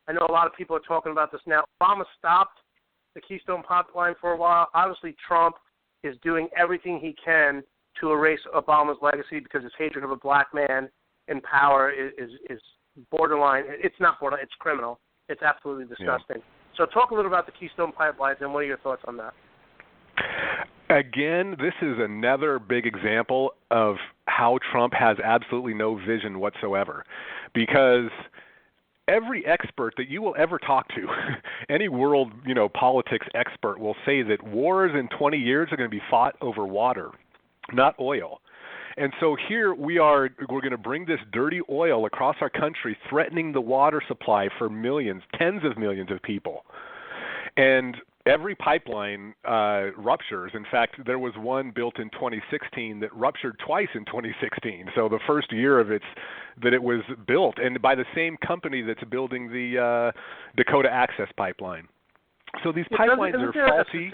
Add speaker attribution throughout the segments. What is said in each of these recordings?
Speaker 1: I know a lot of people are talking about this now. Obama stopped the Keystone Pipeline for a while. Obviously, Trump is doing everything he can to erase Obama's legacy because his hatred of a black man in power is borderline. It's not borderline. It's criminal. It's absolutely disgusting. Yeah. So talk a little about the Keystone Pipelines, and what are your thoughts on that?
Speaker 2: Again, this is another big example of how Trump has absolutely no vision whatsoever, because every expert that you will ever talk to, any world, politics expert will say that wars in 20 years are going to be fought over water, not oil. And so here we're going to bring this dirty oil across our country, threatening the water supply for millions, tens of millions of people. And every pipeline ruptures. In fact, there was one built in 2016 that ruptured twice in 2016. So the first year of that it was built, and by the same company that's building the Dakota Access Pipeline. So these pipelines are faulty.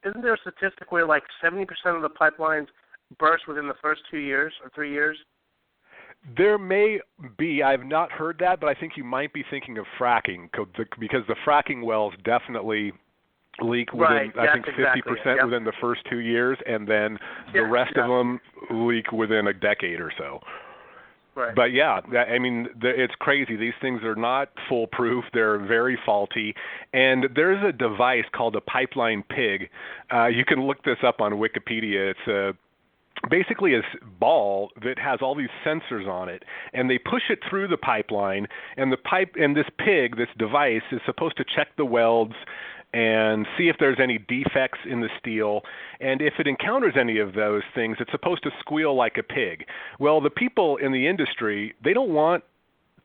Speaker 1: Isn't there a statistic where like 70% of the pipelines burst within the first 2 years or 3 years?
Speaker 2: There may be. I've not heard that, but I think you might be thinking of fracking because the fracking wells definitely leak within, I think, 50% within the first 2 years, and then the rest of them leak within a decade or so.
Speaker 1: Right.
Speaker 2: But yeah, I mean, it's crazy. These things are not foolproof. They're very faulty. And there's a device called a pipeline pig. You can look this up on Wikipedia. It's basically a ball that has all these sensors on it, and they push it through the pipeline, and this pig, this device, is supposed to check the welds and see if there's any defects in the steel, and if it encounters any of those things, it's supposed to squeal like a pig. Well, the people in the industry, they don't want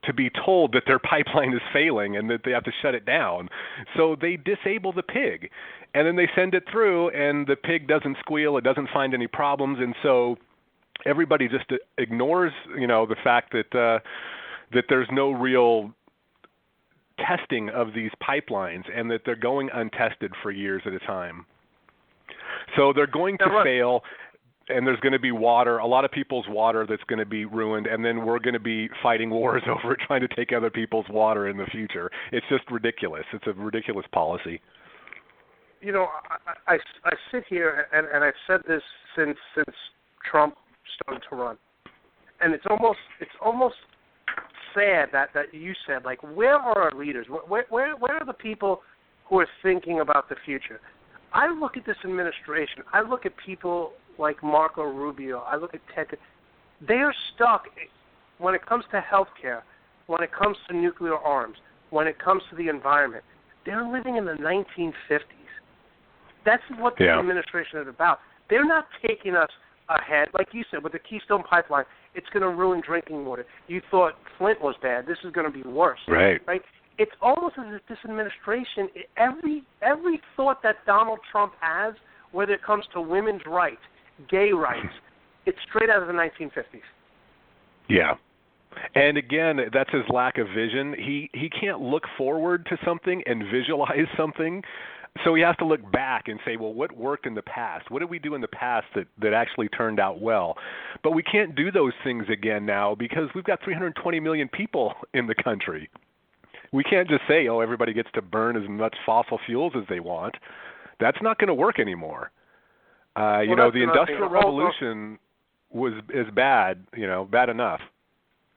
Speaker 2: to be told that their pipeline is failing and that they have to shut it down. So they disable the pig, and then they send it through, and the pig doesn't squeal, it doesn't find any problems, and so everybody just ignores, the fact that there's no real testing of these pipelines and that they're going untested for years at a time. So they're going to fail, and there's going to be water, a lot of people's water that's going to be ruined, and then we're going to be fighting wars over it, trying to take other people's water in the future. It's just ridiculous. It's a ridiculous policy.
Speaker 1: I sit here, and I've said this since Trump started to run, and it's almost sad that you said, like, where are our leaders? Where are the people who are thinking about the future? I look at this administration. I look at people like Marco Rubio. I look at Ted. They are stuck when it comes to health care, when it comes to nuclear arms, when it comes to the environment. They're living in the 1950s. That's what the administration is about. They're not taking us ahead. Like you said, with the Keystone Pipeline, it's going to ruin drinking water. You thought Flint was bad. This is going to be worse.
Speaker 2: Right.
Speaker 1: It's almost as if this administration, every thought that Donald Trump has, whether it comes to women's rights, gay rights, it's straight out of the 1950s.
Speaker 2: Yeah. And again, that's his lack of vision. He can't look forward to something and visualize something. So he has to look back and say, well, what worked in the past? What did we do in the past that actually turned out well? But we can't do those things again now because we've got 320 million people in the country. We can't just say, everybody gets to burn as much fossil fuels as they want. That's not going to work anymore. The Industrial Revolution is bad, bad enough.